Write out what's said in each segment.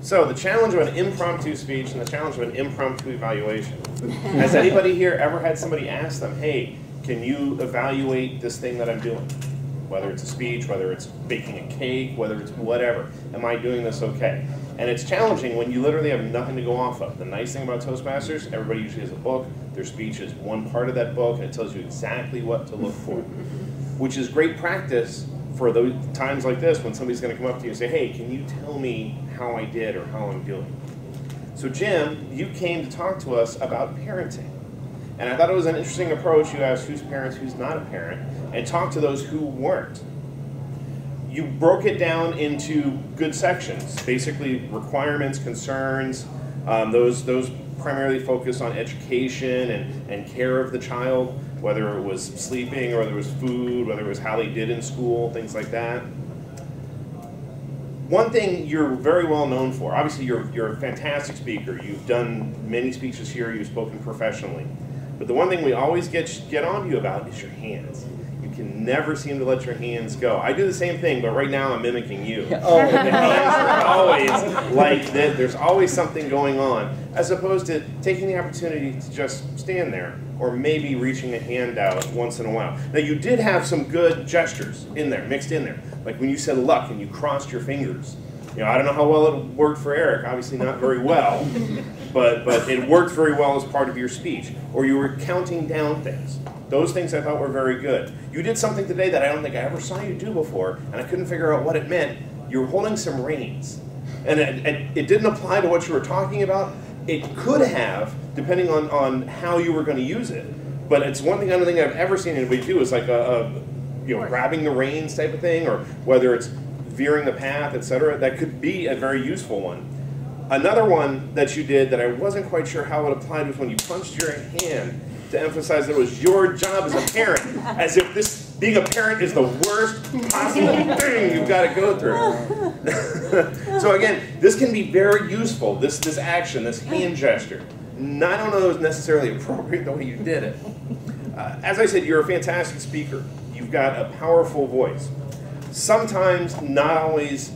So the challenge of an impromptu speech and the challenge of an impromptu evaluation. Has anybody here ever had somebody ask them, hey, can you evaluate this thing that I'm doing? Whether it's a speech, whether it's baking a cake, whether it's whatever. Am I doing this okay? And it's challenging when you literally have nothing to go off of. The nice thing about Toastmasters, everybody usually has a book. Their speech is one part of that book, and it tells you exactly what to look for, which is great practice for those times like this when somebody's going to come up to you and say, hey, can you tell me how I did or how I'm doing? So Jim, you came to talk to us about parenting. And I thought it was an interesting approach. You asked who's parents, who's not a parent, and talked to those who weren't. You broke it down into good sections, basically requirements, concerns, those primarily focused on education and care of the child, whether it was sleeping or whether it was food, whether it was how they did in school, things like that. One thing you're very well known for, obviously you're a fantastic speaker. You've done many speeches here, you've spoken professionally. But the one thing we always get on you about is your hands. You can never seem to let your hands go. I do the same thing, but right now I'm mimicking you. Oh. The hands are always like that. There's always something going on, as opposed to taking the opportunity to just stand there, or maybe reaching a hand out once in a while. Now you did have some good gestures in there, mixed in there, like when you said luck and you crossed your fingers. You know, I don't know how well it worked for Eric, obviously not very well, but it worked very well as part of your speech. Or you were counting down things. Those things I thought were very good. You did something today that I don't think I ever saw you do before, and I couldn't figure out what it meant. You were holding some reins. And it didn't apply to what you were talking about. It could have, depending on how you were going to use it. But it's one thing I don't think I've ever seen anybody do, is like grabbing the reins type of thing, or whether it's veering the path, etc. That could be a very useful one. Another one that you did that I wasn't quite sure how it applied was when you punched your hand to emphasize that it was your job as a parent, as if being a parent is the worst possible thing you've got to go through. So again, this can be very useful, this action, this hand gesture. I don't know that it was necessarily appropriate the way you did it. As I said, you're a fantastic speaker. You've got a powerful voice. Sometimes not always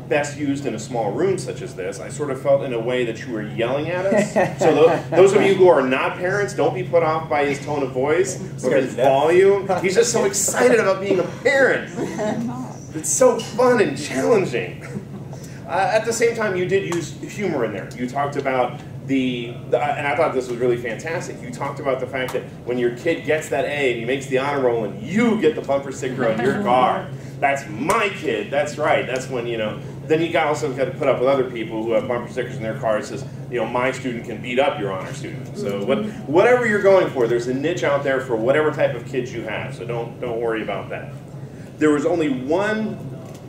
best used in a small room such as this. I sort of felt in a way that you were yelling at us. So those of you who are not parents, don't be put off by his tone of voice or his volume. He's just so excited about being a parent. It's so fun and challenging. At the same time, you did use humor in there. You talked about and I thought this was really fantastic. You talked about the fact that when your kid gets that A and he makes the honor roll and you get the bumper sticker on your car, that's my kid, that's right. That's when, then you also got to put up with other people who have bumper stickers in their car that says, my student can beat up your honor student. So whatever you're going for, there's a niche out there for whatever type of kids you have, so don't worry about that. There was only one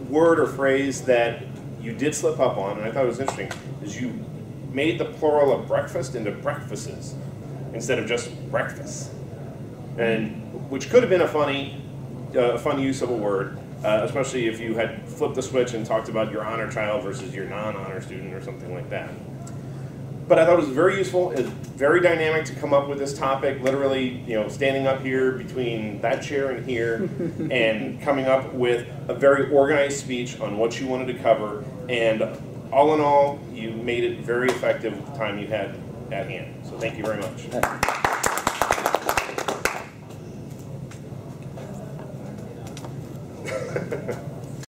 word or phrase that you did slip up on, and I thought it was interesting, is you made the plural of breakfast into breakfasts instead of just breakfast, and which could have been a fun use of a word, especially if you had flipped the switch and talked about your honor child versus your non-honor student or something like that. But I thought it was very useful. It's very dynamic to come up with this topic, literally, standing up here between that chair and here and coming up with a very organized speech on what you wanted to cover. And all in all, you made it very effective with the time you had at hand. So thank you very much.